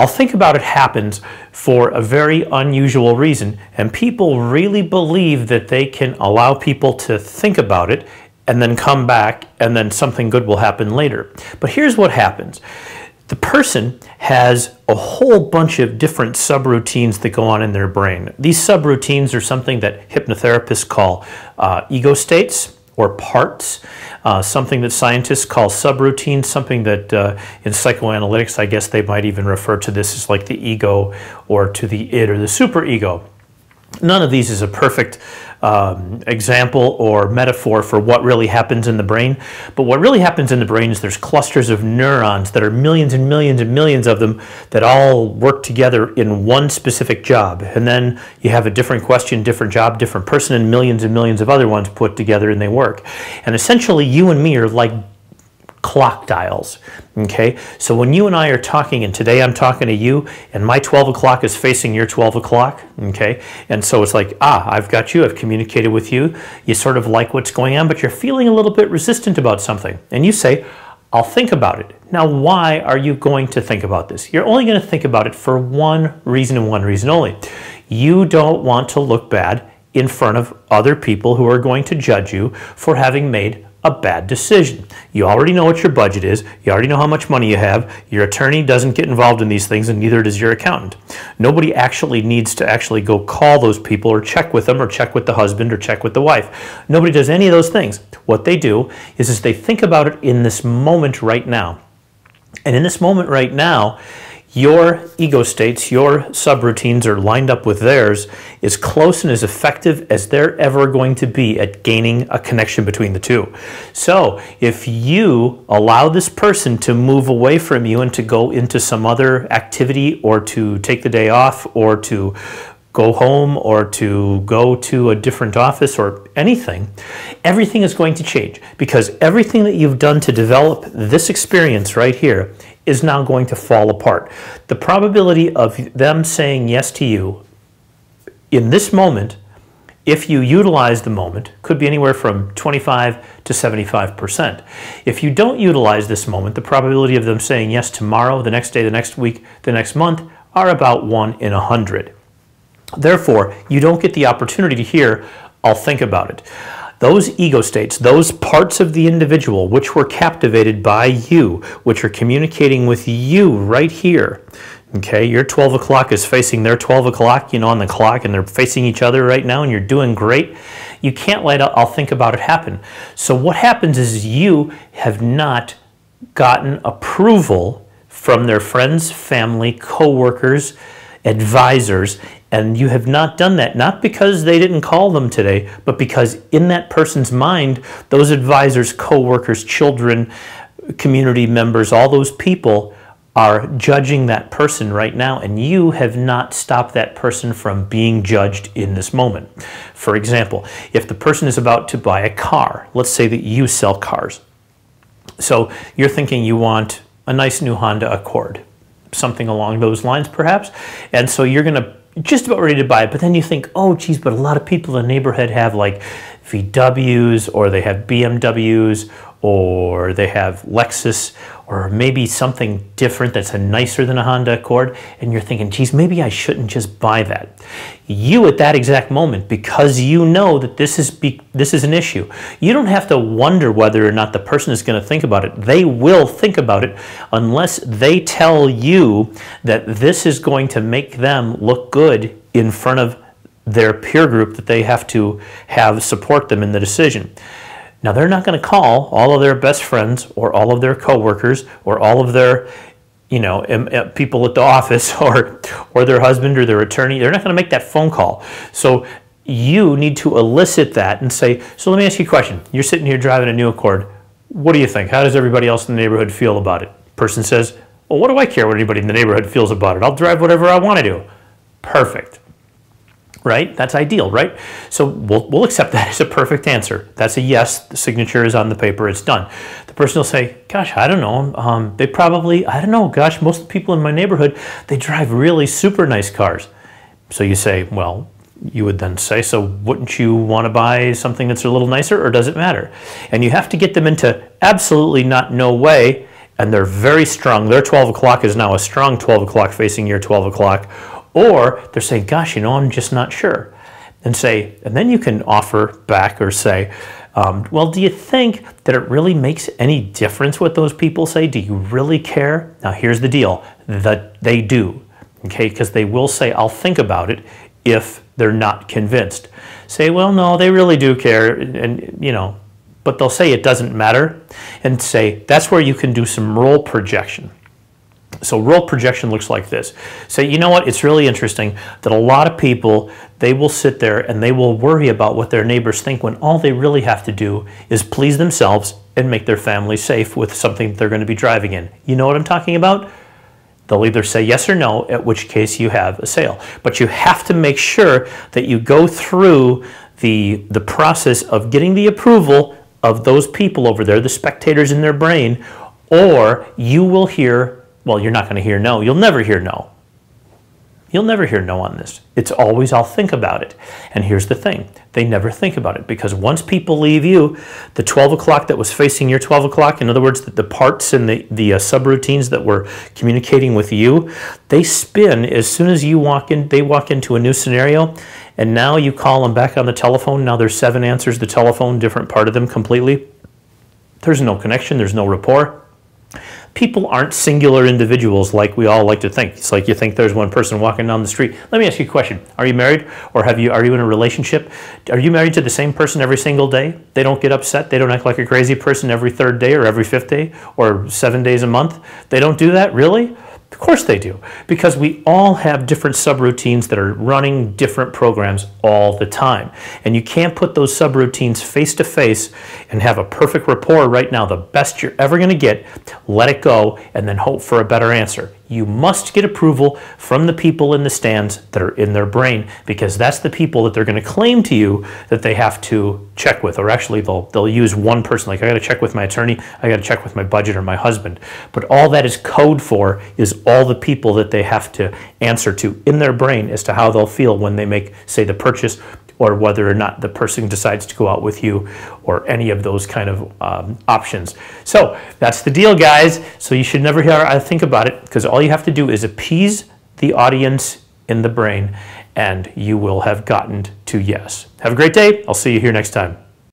I'll think about it happens for a very unusual reason, and people really believe that they can allow people to think about it and then come back and then something good will happen later. But here's what happens. The person has a whole bunch of different subroutines that go on in their brain. These subroutines are something that hypnotherapists call ego states or parts, something that scientists call subroutines, something that in psychoanalytics, I guess they might even refer to this as like the ego or to the id or the superego. None of these is a perfect example or metaphor for what really happens in the brain. But what really happens in the brain is there's clusters of neurons that are millions and millions and millions of them that all work together in one specific job. And then you have a different question, different job, different person, and millions of other ones put together and they work. And essentially you and me are like clock dials, okay? So when you and I are talking, and today I'm talking to you, and my 12 o'clock is facing your 12 o'clock, okay? And so it's like, I've got you, I've communicated with you, you sort of like what's going on, but you're feeling a little bit resistant about something. And you say, I'll think about it. Now, why are you going to think about this? You're only going to think about it for one reason and one reason only. You don't want to look bad in front of other people who are going to judge you for having made a bad decision. You already know what your budget is. You already know how much money you have. Your attorney doesn't get involved in these things, and neither does your accountant. Nobody actually needs to actually go call those people or check with them or check with the husband or check with the wife. Nobody does any of those things. What they do is they think about it in this moment right now. And in this moment right now, your ego states, your subroutines are lined up with theirs, as close and as effective as they're ever going to be at gaining a connection between the two. So if you allow this person to move away from you and to go into some other activity or to take the day off or to go home or to go to a different office or anything, everything is going to change because everything that you've done to develop this experience right here is now going to fall apart. The probability of them saying yes to you in this moment, if you utilize the moment, could be anywhere from 25 to 75%. If you don't utilize this moment, the probability of them saying yes tomorrow, the next day, the next week, the next month are about 1 in 100. Therefore, you don't get the opportunity to hear, I'll think about it. Those ego states, those parts of the individual which were captivated by you, which are communicating with you right here, okay, your 12 o'clock is facing their 12 o'clock, on the clock, and they're facing each other right now, and you're doing great. You can't let I'll think about it happen. So what happens is you have not gotten approval from their friends, family, co-workers, advisors, and you have not done that, not because they didn't call them today, but because in that person's mind, those advisors, co-workers, children, community members, all those people are judging that person right now, and you have not stopped that person from being judged in this moment. For example, if the person is about to buy a car, let's say that you sell cars. So you're thinking you want a nice new Honda Accord, something along those lines perhaps, and so you're going to just about ready to buy it, but then you think, oh geez, but a lot of people in the neighborhood have like VWs, or they have BMWs, or they have Lexus, or maybe something different that's nicer than a Honda Accord, and you're thinking, geez, maybe I shouldn't just buy that. You at that exact moment, because you know that this is an issue, you don't have to wonder whether or not the person is going to think about it. They will think about it unless they tell you that this is going to make them look good in front of their peer group that they have to have support them in the decision. Now, they're not going to call all of their best friends or all of their coworkers or all of their, people at the office or their husband or their attorney. They're not going to make that phone call. So you need to elicit that and say, so let me ask you a question. You're sitting here driving a new Accord. What do you think? How does everybody else in the neighborhood feel about it? Person says, well, what do I care what anybody in the neighborhood feels about it? I'll drive whatever I want to do. Perfect. Right? That's ideal, right? So we'll accept that as a perfect answer. That's a yes. The signature is on the paper. It's done. The person will say, gosh, I don't know. They probably, I don't know. Gosh, most of the people in my neighborhood, they drive really super nice cars. So you say, well, you would then say, so wouldn't you want to buy something that's a little nicer, or does it matter? And you have to get them into absolutely not no way. and they're very strong. Their 12 o'clock is now a strong 12 o'clock facing your 12 o'clock. Or they're saying, gosh, I'm just not sure. And then you can offer back or say, well, do you think that it really makes any difference what those people say? Do you really care? Now, here's the deal, that they do, okay? Because they will say, I'll think about it if they're not convinced. Say, well, no, they really do care, and but they'll say it doesn't matter, and say, that's where you can do some role projection. So role projection looks like this. Say, you know what, it's really interesting that a lot of people, they will sit there and they will worry about what their neighbors think when all they really have to do is please themselves and make their family safe with something they're going to be driving in. You know what I'm talking about? They'll either say yes or no, at which case you have a sale. But you have to make sure that you go through the process of getting the approval of those people over there, the spectators in their brain, or you will hear, well, you're not going to hear no. You'll never hear no. You'll never hear no on this. It's always, I'll think about it. And here's the thing. They never think about it, because once people leave you, the 12 o'clock that was facing your 12 o'clock, in other words, the parts and the subroutines that were communicating with you, they spin as soon as you walk in. They walk into a new scenario, and now you call them back on the telephone. Now there's 7 answers the telephone, different part of them completely. There's no connection. There's no rapport. People aren't singular individuals like we all like to think. It's like you think there's one person walking down the street. Let me ask you a question. Are you married, or are you in a relationship? Are you married to the same person every single day? They don't get upset. They don't act like a crazy person every 3rd day or every 5th day or 7 days a month. They don't do that, really? Of course they do, because we all have different subroutines that are running different programs all the time. And you can't put those subroutines face to face and have a perfect rapport right now, the best you're ever going to get, let it go, and then hope for a better answer. You must get approval from the people in the stands that are in their brain, because that's the people that they're going to claim to you that they have to check with. Or actually, they'll use one person, like, I got to check with my attorney, I got to check with my budget or my husband. But all that is code for is all the people that they have to answer to in their brain as to how they'll feel when they make, say, the purchase, or whether or not the person decides to go out with you, or any of those kind of options. So that's the deal, guys. So you should never hear I think about it, because all you have to do is appease the audience in the brain, and you will have gotten to yes. Have a great day. I'll see you here next time.